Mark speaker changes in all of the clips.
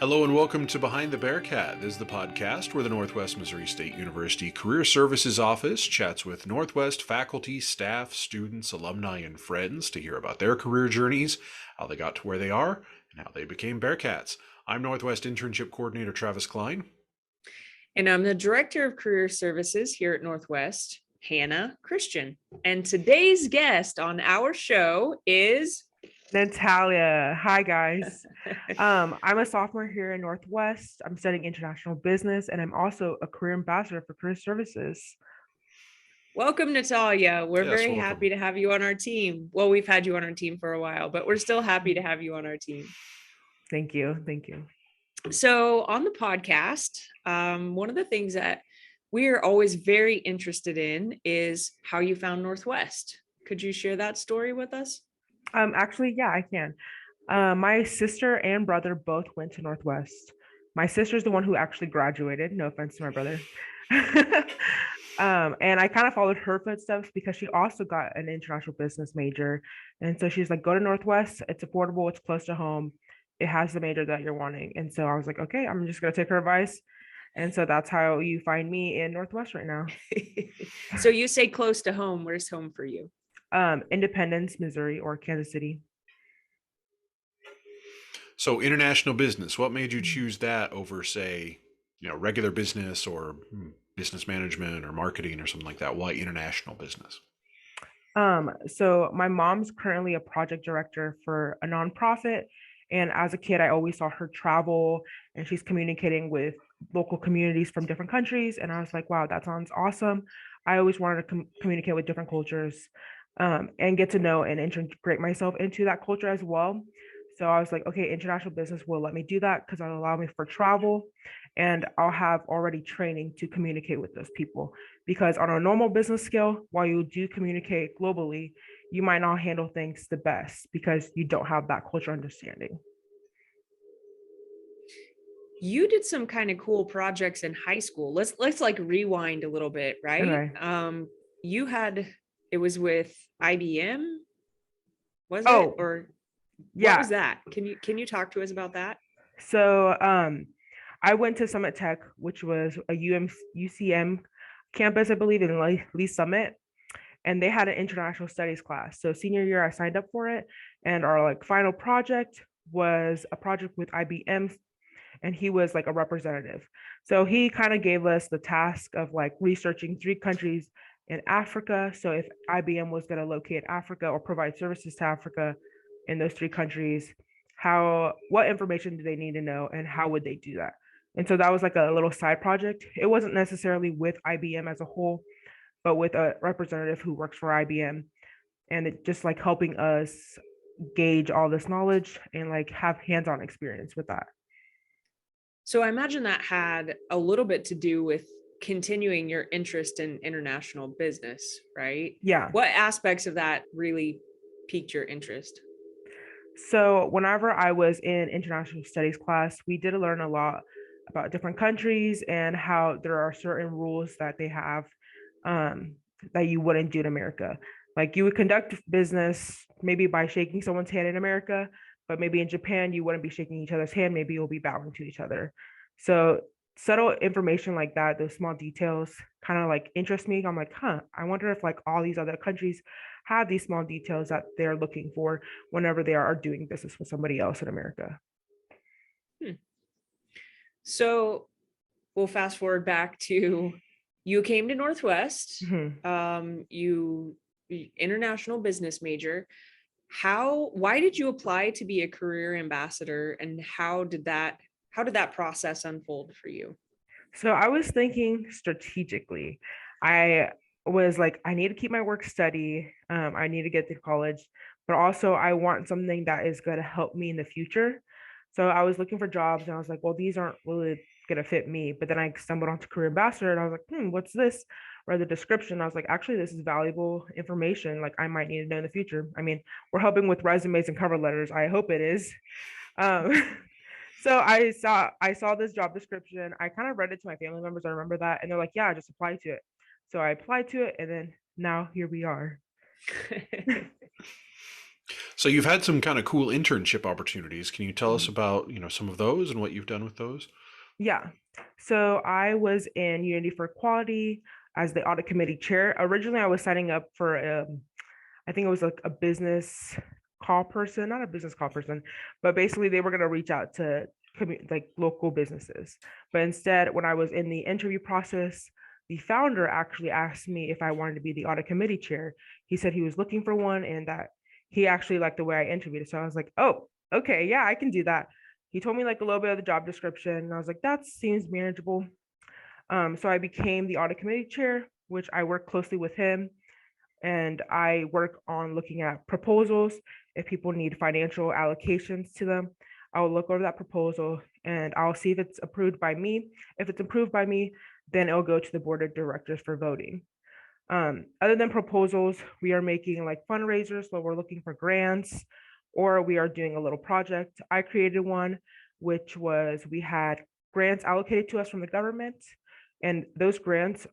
Speaker 1: Hello and welcome to Behind the Bearcat. This is the podcast where the Northwest Missouri State University Career Services Office chats with Northwest faculty, staff, students, alumni, and friends to hear about their career journeys, how they got to where they are, and how they became Bearcats. I'm Northwest Internship Coordinator Travis Klein.
Speaker 2: And I'm the Director of Career Services here at Northwest, Hannah Christian. And today's guest on our show is
Speaker 3: Natalia. Hi, guys. I'm a sophomore here in Northwest. I'm studying international business, and I'm also a career ambassador for career services.
Speaker 2: Welcome, Natalia. We're very
Speaker 1: welcome.
Speaker 2: happy to have you on our team. Well, we've had you on our team for a while, but we're still happy to have you on our team.
Speaker 3: Thank you. Thank you.
Speaker 2: So on the podcast, one of the things that we are always very interested in is how you found Northwest. Could you share that story with us?
Speaker 3: Actually, yeah, I can. My sister and brother both went to Northwest. My sister's the one who actually graduated. No offense to my brother. And I kind of followed her footsteps because she also got an international business major. And so she's like, go to Northwest. It's affordable. It's close to home. It has the major that you're wanting. And so I was like, okay, I'm just going to take her advice. And so that's how you find me in Northwest right now.
Speaker 2: So you say close to home. Where's home for you?
Speaker 3: Independence, Missouri, or Kansas City.
Speaker 1: So international business, what made you choose that over, say, regular business or business management or marketing or something like that? Why international business?
Speaker 3: So my mom's currently a project director for a nonprofit. And as a kid, I always saw her travel and she's communicating with local communities from different countries. And I was like, wow, that sounds awesome. I always wanted to communicate with different cultures and get to know and integrate myself into that culture as well. So I was like, okay, international business will let me do that because it'll allow me for travel and I'll have already training to communicate with those people. Because on a normal business scale, while you do communicate globally, you might not handle things the best because you don't have that culture understanding.
Speaker 2: You did some kind of cool projects in high school. Let's like rewind a little bit, right?
Speaker 3: Okay.
Speaker 2: You had, it was with IBM, was
Speaker 3: Oh,
Speaker 2: it? Or
Speaker 3: yeah.
Speaker 2: What was that? Can you talk to us about that?
Speaker 3: So I went to Summit Tech, which was a UCM campus, I believe, in Lee Summit, and they had an international studies class. So senior year, I signed up for it, and our like final project was a project with IBM, and he was like a representative. So he kind of gave us the task of like researching 3 countries in Africa. So if IBM was going to locate Africa or provide services to Africa in those 3 countries, what information do they need to know and how would they do that? And so that was like a little side project. It wasn't necessarily with IBM as a whole, but with a representative who works for IBM, and it just like helping us gauge all this knowledge and like have hands-on experience with that.
Speaker 2: So I imagine that had a little bit to do with continuing your interest in international business, right?
Speaker 3: Yeah.
Speaker 2: What aspects of that really piqued your interest?
Speaker 3: So whenever I was in international studies class, we did learn a lot about different countries and how there are certain rules that they have um, that you wouldn't do in America. Like you would conduct business maybe by shaking someone's hand in America, but maybe in Japan you wouldn't be shaking each other's hand. Maybe you'll be bowing to each other. So subtle information like that, those small details kind of like interest me. I'm like, I wonder if like all these other countries have these small details that they're looking for whenever they are doing business with somebody else in America.
Speaker 2: So we'll fast forward back to you came to Northwest, you international business major. Why did you apply to be a career ambassador, and how did that process unfold for you?
Speaker 3: So I was thinking strategically. I was like, I need to keep my work steady. I need to get to college, but also I want something that is going to help me in the future. So I was looking for jobs and I was like, well, these aren't really going to fit me. But then I stumbled onto Career Ambassador and I was like, what's this? Read the description. I was like, actually, this is valuable information. Like I might need to know in the future. I mean, we're helping with resumes and cover letters. I hope it is. Um, so I saw this job description. I kind of read it to my family members. I remember that, and they're like, "Yeah, just apply to it." So I applied to it, and then now here we are.
Speaker 1: So you've had some kind of cool internship opportunities. Can you tell us
Speaker 3: Mhm.
Speaker 1: about, some of those and what you've done with those?
Speaker 3: Yeah. So I was in Unity for Quality as the audit committee chair. Originally, I was signing up for, I think it was like a business call person, not a business call person, but basically they were going to reach out to like local businesses. But instead, when I was in the interview process, the founder actually asked me if I wanted to be the audit committee chair. He said he was looking for one and that he actually liked the way I interviewed. So I was like, oh, okay, yeah, I can do that. He told me like a little bit of the job description, and I was like, that seems manageable. So I became the audit committee chair, which I work closely with him, and I work on looking at proposals. If people need financial allocations to them, I'll look over that proposal and I'll see if it's approved by me. If it's approved by me, then it'll go to the board of directors for voting. Other than proposals, we are making like fundraisers, so we're looking for grants, or we are doing a little project. I created one, which was we had grants allocated to us from the government, and those grants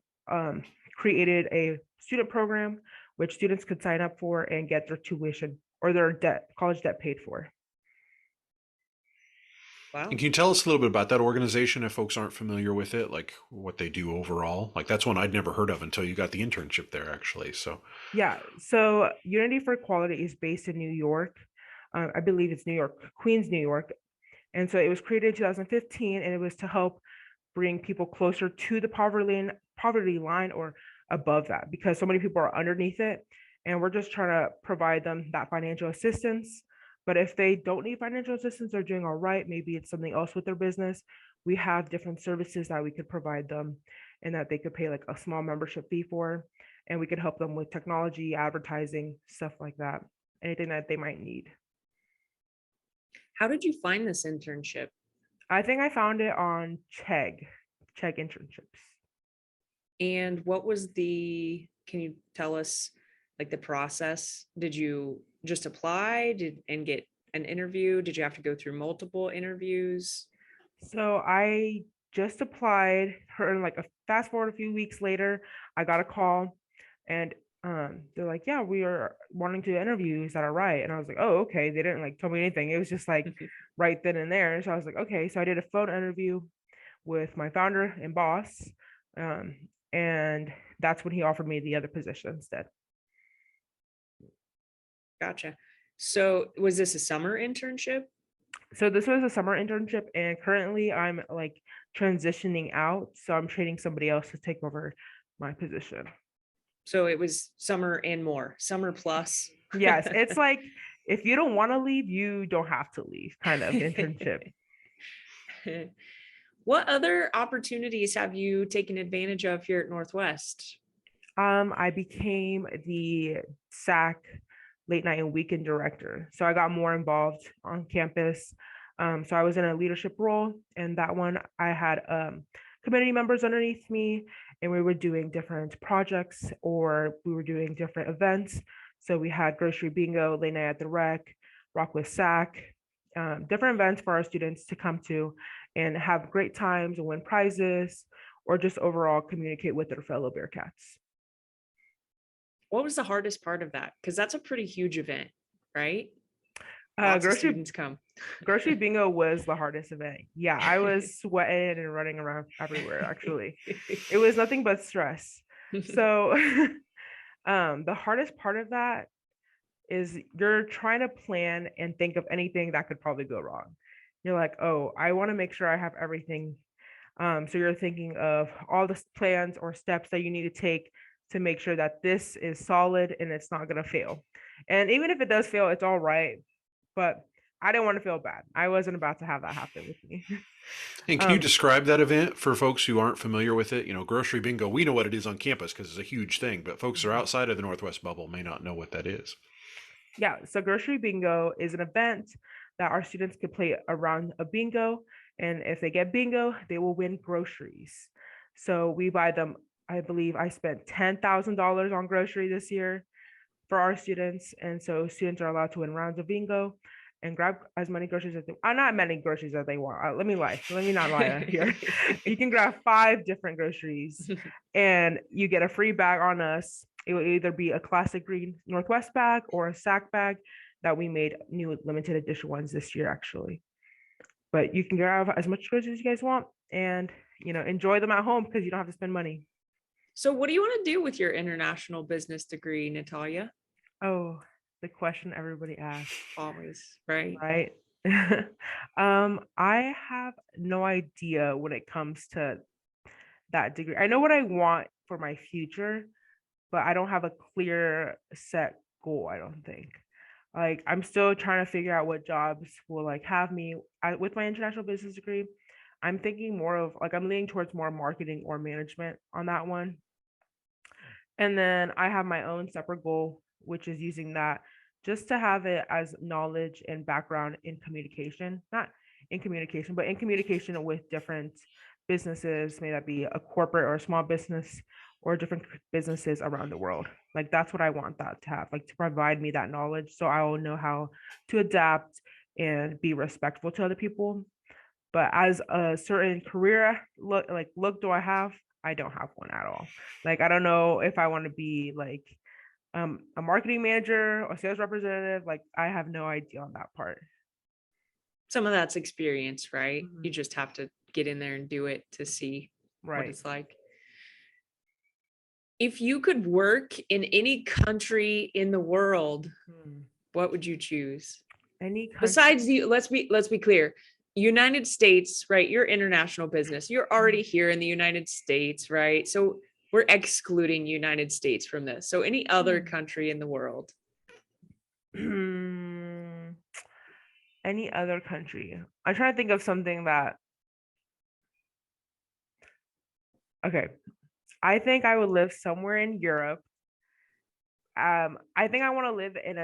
Speaker 3: created a student program which students could sign up for and get their tuition or their college debt paid for.
Speaker 1: And
Speaker 2: Wow.
Speaker 1: can you tell us a little bit about that organization if folks aren't familiar with it, like what they do overall? Like that's one I'd never heard of until you got the internship there, actually. So,
Speaker 3: Yeah, so Unity for Equality is based in New York. I believe it's New York, Queens, New York. And so it was created in 2015, and it was to help bring people closer to the poverty line or above that, because so many people are underneath it. And we're just trying to provide them that financial assistance. But if they don't need financial assistance, they're doing all right. Maybe it's something else with their business. We have different services that we could provide them and that they could pay like a small membership fee for. And we could help them with technology, advertising, stuff like that, anything that they might need.
Speaker 2: How did you find this internship?
Speaker 3: I think I found it on Chegg internships.
Speaker 2: And can you tell us like the process? Did you just apply and get an interview? Did you have to go through multiple interviews?
Speaker 3: So I just applied her like a fast forward a few weeks later, I got a call and they're like, yeah, we are wanting to interview. Is that all right? And I was like, oh, okay. They didn't like tell me anything. It was just like right then and there. So I was like, okay. So I did a phone interview with my founder and boss. Um, and that's when he offered me the other position instead.
Speaker 2: Gotcha. So was this a summer internship?
Speaker 3: So this was a summer internship, and currently I'm like transitioning out. So I'm training somebody else to take over my position.
Speaker 2: So it was summer and more, summer plus.
Speaker 3: Yes, it's like if you don't want to leave, you don't have to leave kind of internship.
Speaker 2: What other opportunities have you taken advantage of here at Northwest?
Speaker 3: I became the SAC late night and weekend director. So I got more involved on campus. So I was in a leadership role, and that one I had community members underneath me, and we were doing different projects or we were doing different events. So we had grocery bingo, late night at the rec, rock with SAC, different events for our students to come to and have great times and win prizes or just overall communicate with their fellow Bearcats.
Speaker 2: What was the hardest part of that? Because that's a pretty huge event, right? Lots of
Speaker 3: Grocery
Speaker 2: students come.
Speaker 3: grocery bingo was the hardest event. Yeah, I was sweating and running around everywhere. Actually, it was nothing but stress. So, the hardest part of that is you're trying to plan and think of anything that could probably go wrong. You're like, oh, I want to make sure I have everything. So you're thinking of all the plans or steps that you need to take to make sure that this is solid and it's not going to fail. And even if it does fail, it's all right. But I didn't want to feel bad. I wasn't about to have that happen with me.
Speaker 1: and can you
Speaker 3: um,
Speaker 1: describe that event for folks who aren't familiar with it? Grocery bingo, we know what it is on campus because it's a huge thing, but folks who are outside of the Northwest bubble may not know what that is.
Speaker 3: yeah, so grocery bingo is an event that our students could play around a bingo. And if they get bingo, they will win groceries. So we buy them, I believe I spent $10,000 on grocery this year for our students. And so students are allowed to win rounds of bingo and grab as many groceries as they not many groceries as they want. Let me lie. Let me not lie here. You can grab 5 different groceries and you get a free bag on us. It will either be a classic green Northwest bag or a sack bag. that we made new limited edition ones this year, actually. But you can grab as much goods as you guys want and, enjoy them at home because you don't have to spend money.
Speaker 2: So what do you want to do with your international business degree, Natalia?
Speaker 3: Oh, the question everybody asks,
Speaker 2: Always, right?
Speaker 3: right? I have no idea when it comes to that degree. I know what I want for my future, but I don't have a clear set goal, I don't think. Like I'm still trying to figure out what jobs will like have me with my international business degree. I'm thinking more of like I'm leaning towards more marketing or management on that one. And then I have my own separate goal, which is using that just to have it as knowledge and background in communication, not in communication, but in communication with different businesses, may that be a corporate or a small business or different businesses around the world. Like that's what I want that to have, like to provide me that knowledge so I will know how to adapt and be respectful to other people. But as a certain career look do I have? I don't have one at all. Like I don't know if I want to be like a marketing manager or sales representative. Like I have no idea on that part.
Speaker 2: Some of that's experience, right?
Speaker 3: Mhm.
Speaker 2: You just have to get in there and do it to see what
Speaker 3: Right.
Speaker 2: it's like. If you could work in any country in the world,
Speaker 3: Hmm.
Speaker 2: what would you choose?
Speaker 3: Any country.
Speaker 2: Besides the, let's be clear. United States, right? You're international business. You're already here in the United States, right? So we're excluding United States from this. So any other country in the world.
Speaker 3: Any other country. I'm trying to think of something that. Okay, I think I would live somewhere in Europe. I think I want to live in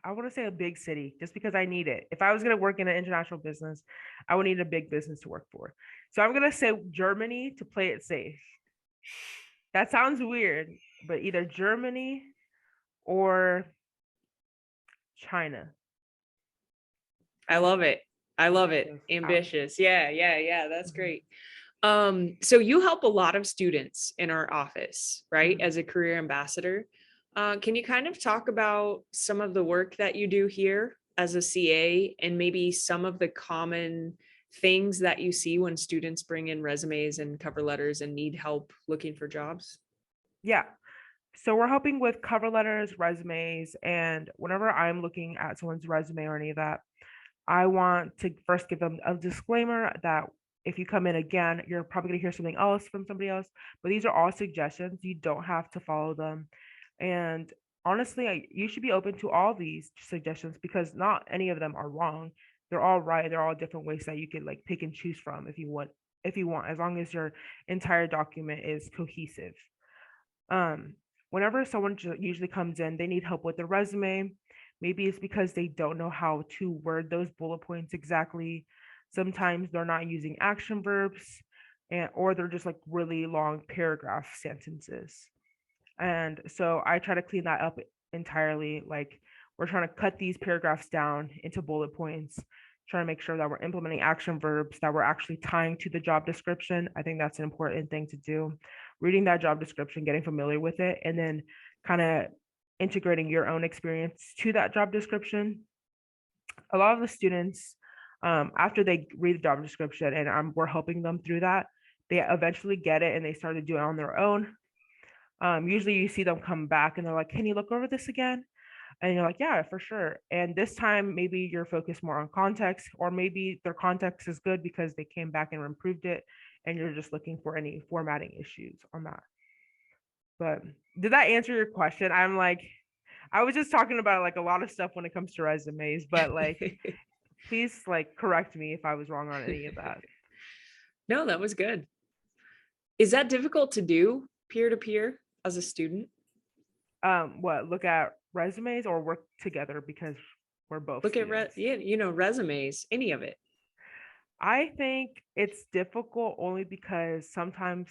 Speaker 3: I want to say a big city just because I need it. If I was going to work in an international business, I would need a big business to work for. So I'm going to say Germany to play it safe. That sounds weird, but either Germany or China.
Speaker 2: I love it. I love it. Ambitious. Yeah. That's great. So you help a lot of students in our office, right? As a career ambassador. Can you kind of talk about some of the work that you do here as a CA and maybe some of the common things that you see when students bring in resumes and cover letters and need help looking for jobs?
Speaker 3: Yeah. So we're helping with cover letters, resumes, and whenever I'm looking at someone's resume or any of that, I want to first give them a disclaimer that if you come in again, you're probably going to hear something else from somebody else. But these are all suggestions. You don't have to follow them. And honestly, you should be open to all these suggestions because not any of them are wrong. They're all right. They're all different ways that you could like pick and choose from if you want. If you want, as long as your entire document is cohesive. Um, Whenever someone usually comes in, they need help with their resume. Maybe it's because they don't know how to word those bullet points exactly. Sometimes they're not using action verbs, or they're just like really long paragraph sentences. And so I try to clean that up entirely. Like we're trying to cut these paragraphs down into bullet points, trying to make sure that we're implementing action verbs that we're actually tying to the job description. I think that's an important thing to do. Reading that job description, getting familiar with it, and then kind of integrating your own experience to that job description. A lot of the students, after they read the job description and we're helping them through that, they eventually get it and they start to do it on their own. Usually you see them come back and they're like, can you look over this again? And you're like, yeah, for sure. And this time, maybe you're focused more on context, or maybe their context is good because they came back and improved it, and you're just looking for any formatting issues on that. But did that answer your question? I'm like, I was just talking about like a lot of stuff when it comes to resumes, but like, please like correct me if I was wrong on any of that.
Speaker 2: No, that was good. Is that difficult to do peer to peer as a student?
Speaker 3: What, look at resumes or work together because we're both
Speaker 2: Look at
Speaker 3: students?
Speaker 2: resumes, any of it.
Speaker 3: I think it's difficult only because sometimes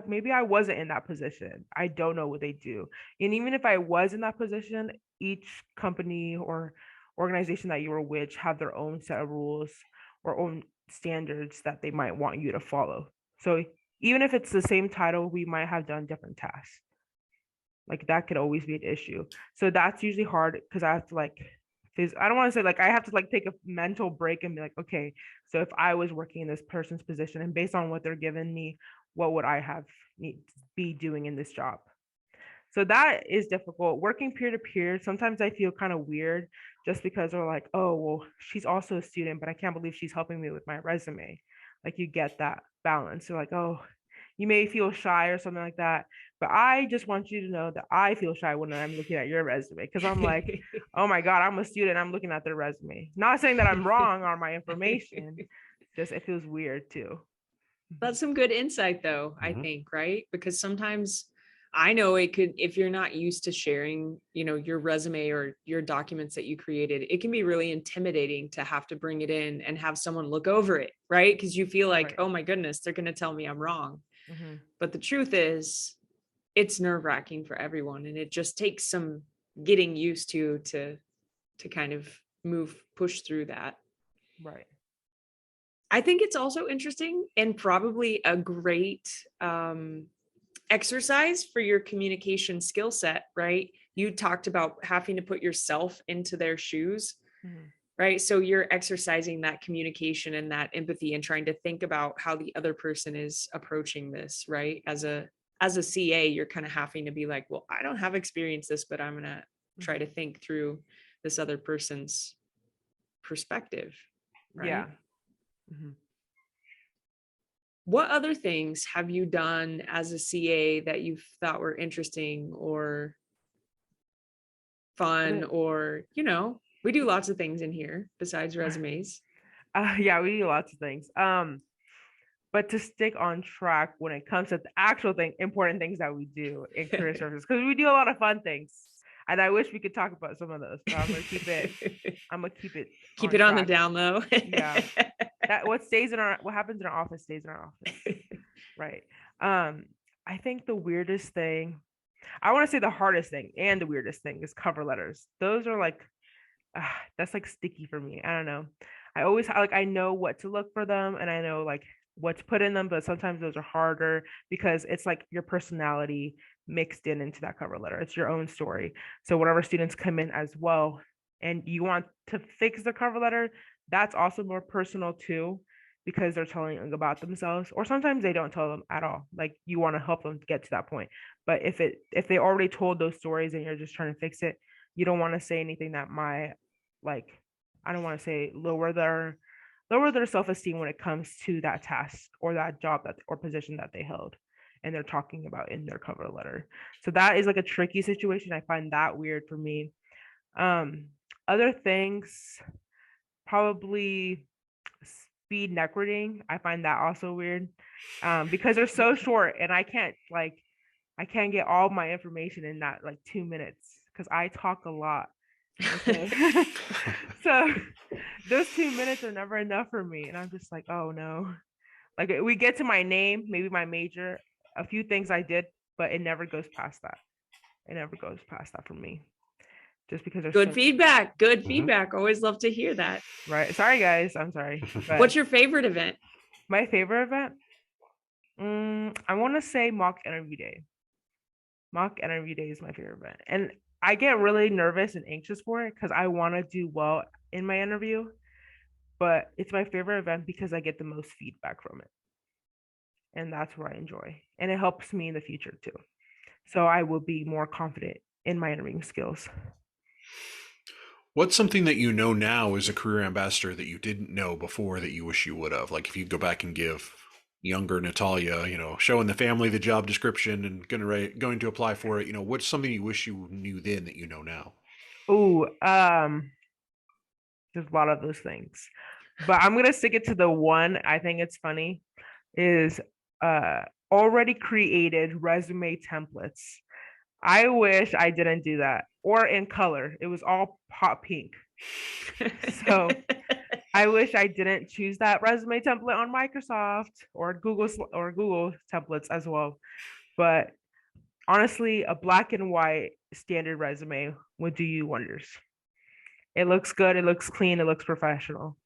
Speaker 3: maybe I wasn't in that position. I don't know what they do. And even if I was in that position, each company or organization that you were with have their own set of rules or own standards that they might want you to follow. So even if it's the same title, we might have done different tasks. Like that could always be an issue. So that's usually hard because I have to like, I don't want to say like I have to like take a mental break and be like, okay, so if I was working in this person's position and based on what they're giving me, what would I have be doing in this job? So that is difficult. Working peer to peer, sometimes I feel kind of weird just because they're like, oh, well, she's also a student, but I can't believe she's helping me with my resume. Like you get that balance. So like, oh, you may feel shy or something like that. But I just want you to know that I feel shy when I'm looking at your resume because I'm like, oh my God, I'm a student. I'm looking at their resume. Not saying that I'm wrong on my information, just it feels weird too.
Speaker 2: That's some good insight though, I think, right? Because sometimes I know it could, if you're not used to sharing, your resume or your documents that you created, it can be really intimidating to have to bring it in and have someone look over it, right? Because you feel like, oh my goodness, they're going to tell me I'm wrong. But the truth is, it's nerve-wracking for everyone. And it just takes some getting used to kind of push through that.
Speaker 3: Right.
Speaker 2: I think it's also interesting and probably a great exercise for your communication skill set, right? You talked about having to put yourself into their shoes, right? So you're exercising that communication and that empathy and trying to think about how the other person is approaching this, right? As a CA, you're kind of having to be like, well, I don't have experience this, but I'm going to try to think through this other person's perspective, right?
Speaker 3: Yeah.
Speaker 2: What other things have you done as a CA that you thought were interesting or fun or, we do lots of things in here besides resumes.
Speaker 3: Yeah, we do lots of things. But to stick on track when it comes to the actual important things that we do in career services, because we do a lot of fun things. And I wish we could talk about some of those, but I'm gonna keep it
Speaker 2: on the down low.
Speaker 3: Yeah. What happens in our office stays in our office. Right. I think the weirdest thing, I want to say the hardest thing and the weirdest thing is cover letters. Those are like, that's like sticky for me. I don't know. I always I know what to look for them and I know like what to put in them, but sometimes those are harder because it's like your personality mixed into that cover letter. It's your own story. So whatever students come in as well and you want to fix the cover letter, that's also more personal too because they're telling about themselves, or sometimes they don't tell them at all. Like you want to help them get to that point. But if they already told those stories and you're just trying to fix it, you don't want to say anything that might I don't want to say lower their self-esteem when it comes to that task or that job or position that they held and they're talking about in their cover letter. So that is like a tricky situation. I find that weird for me. Other things, probably speed neck reading. I find that also weird because they're so short and I can't get all my information in that 2 minutes because I talk a lot. Okay. So those 2 minutes are never enough for me. And I'm just like, oh no. Like we get to my name, maybe my major, a few things I did, but it never goes past that. It never goes past that for me. Just because there's
Speaker 2: good feedback. Good feedback. Always love to hear that.
Speaker 3: Right. Sorry, guys. I'm sorry.
Speaker 2: What's your favorite event?
Speaker 3: My favorite event? I want to say mock interview day. Mock interview day is my favorite event. And I get really nervous and anxious for it because I want to do well in my interview, but it's my favorite event because I get the most feedback from it. And that's what I enjoy. And it helps me in the future too. So I will be more confident in my interviewing skills.
Speaker 1: What's something that you know now as a career ambassador that you didn't know before that you wish you would have? Like if you go back and give younger Natalia, showing the family the job description and going to apply for it, what's something you wish you knew then that you know now?
Speaker 3: Oh, there's a lot of those things, but I'm gonna stick it to the one I think it's funny is already created resume templates. I wish I didn't do that, or in color. It was all hot pink. So I wish I didn't choose that resume template on Microsoft or Google templates as well. But honestly, a black and white standard resume would do you wonders. It looks good. It looks clean. It looks professional.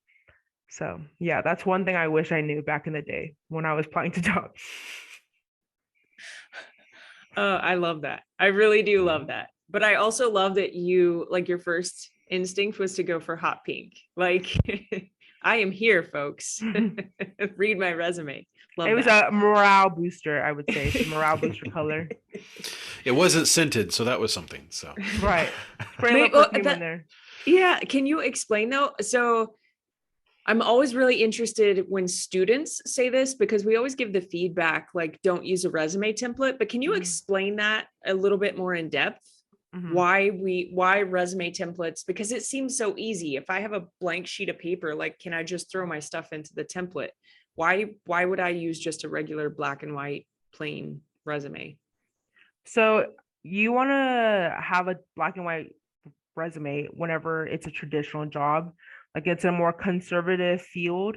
Speaker 3: So yeah, that's one thing I wish I knew back in the day when I was applying to jobs.
Speaker 2: I love that. I really do love that. But I also love that you, like, your first instinct was to go for hot pink. Like, I am here, folks. Read my resume. Love
Speaker 3: It was
Speaker 2: that.
Speaker 3: a morale booster, I would say. It's a morale booster color.
Speaker 1: It wasn't scented, so that was something. So
Speaker 3: Right. Spray a
Speaker 2: Maybe-
Speaker 3: little
Speaker 2: well,
Speaker 3: perfume
Speaker 2: that-
Speaker 3: in there.
Speaker 2: Yeah. Can you explain though? So I'm always really interested when students say this because we always give the feedback, like, don't use a resume template, but can you
Speaker 3: Mhm.
Speaker 2: explain that a little bit more in depth?
Speaker 3: Mhm.
Speaker 2: Why resume templates? Because it seems so easy. If I have a blank sheet of paper, like, can I just throw my stuff into the template? Why would I use just a regular black and white plain resume?
Speaker 3: So you want to have a black and white resume whenever it's a traditional job, like it's a more conservative field.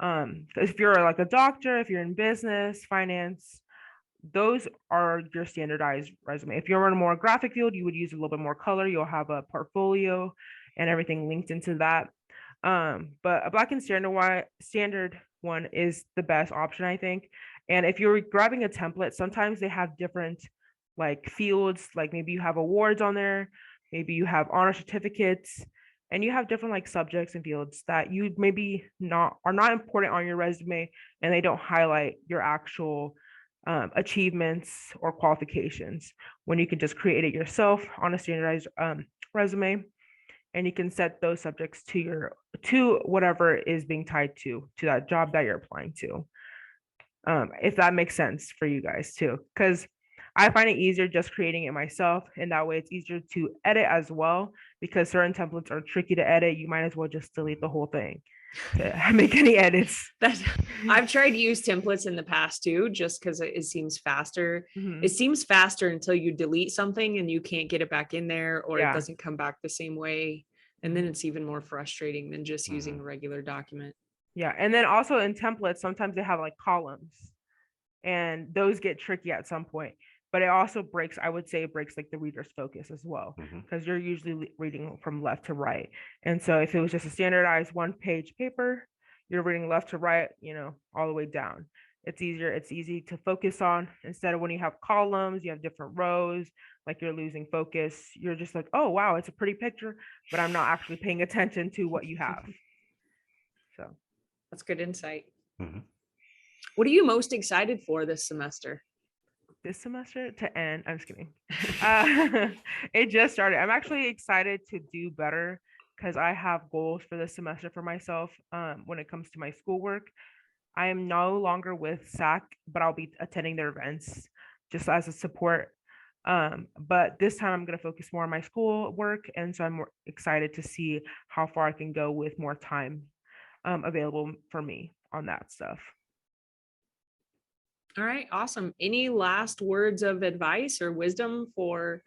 Speaker 3: If you're like a doctor, if you're in business, finance, those are your standardized resume. If you're in a more graphic field, you would use a little bit more color. You'll have a portfolio and everything linked into that. But a black and standard one is the best option, I think. And if you're grabbing a template, sometimes they have different like fields, like maybe you have awards on there, maybe you have honor certificates, and you have different like subjects and fields that you maybe not are not important on your resume, and they don't highlight your actual achievements or qualifications, when you can just create it yourself on a standardized resume, and you can set those subjects to whatever is being tied to that job that you're applying to. If that makes sense for you guys too, because I find it easier just creating it myself, and that way it's easier to edit as well, because certain templates are tricky to edit. You might as well just delete the whole thing to make any edits.
Speaker 2: I've tried to use templates in the past too, just because it seems faster.
Speaker 3: Mhm.
Speaker 2: It seems faster until you delete something and you can't get it back in there, or
Speaker 3: Yeah.
Speaker 2: it doesn't come back the same way. And then it's even more frustrating than just using a regular document.
Speaker 3: Yeah, and then also in templates, sometimes they have like columns, and those get tricky at some point. But it also breaks, I would say it breaks like the reader's focus as well, because you're usually reading from left to right. And so if it was just a standardized one-page paper, you're reading left to right, all the way down. It's easy to focus on, instead of when you have columns, you have different rows, like you're losing focus. You're just like, oh wow, it's a pretty picture, but I'm not actually paying attention to what you have. So
Speaker 2: That's good insight.
Speaker 1: Mhm.
Speaker 2: What are you most excited for this semester?
Speaker 3: this semester to end, I'm just kidding. It just started. I'm actually excited to do better, because I have goals for this semester for myself. When it comes to my schoolwork, I am no longer with SAC, but I'll be attending their events just as a support. But this time I'm going to focus more on my school work, and so I'm more excited to see how far I can go with more time available for me on that stuff.
Speaker 2: All right, awesome. Any last words of advice or wisdom for,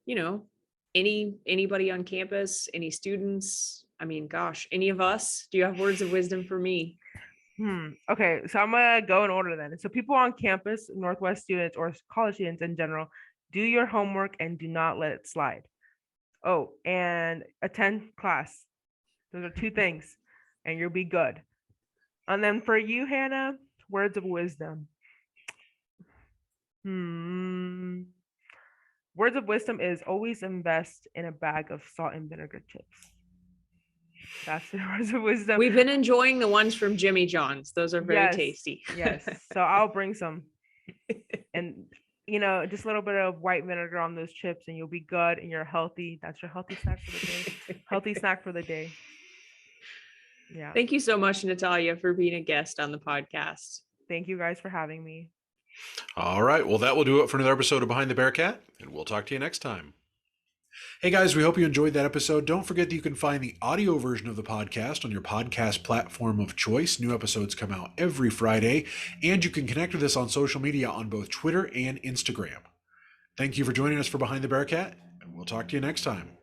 Speaker 2: anybody on campus, any students? I mean, gosh, any of us? Do you have words of wisdom for me?
Speaker 3: Okay, so I'm gonna go in order then. So people on campus, Northwest students or college students in general, do your homework and do not let it slide. Oh, and attend class. Those are two things, and you'll be good. And then for you, Hannah, words of wisdom. Words of wisdom is always invest in a bag of salt and vinegar chips. That's the words of wisdom.
Speaker 2: We've been enjoying the ones from Jimmy John's. Those are very
Speaker 3: Yes,
Speaker 2: tasty.
Speaker 3: Yes. So I'll bring some. And just a little bit of white vinegar on those chips, and you'll be good, and you're healthy. That's your healthy snack for the day. Healthy snack for the day. Yeah.
Speaker 2: Thank you so much, Natalia, for being a guest on the podcast.
Speaker 3: Thank you guys for having me.
Speaker 1: All right. Well, that will do it for another episode of Behind the Bearcat, and we'll talk to you next time. Hey guys, we hope you enjoyed that episode. Don't forget that you can find the audio version of the podcast on your podcast platform of choice. New episodes come out every Friday, and you can connect with us on social media on both Twitter and Instagram. Thank you for joining us for Behind the Bearcat, and we'll talk to you next time.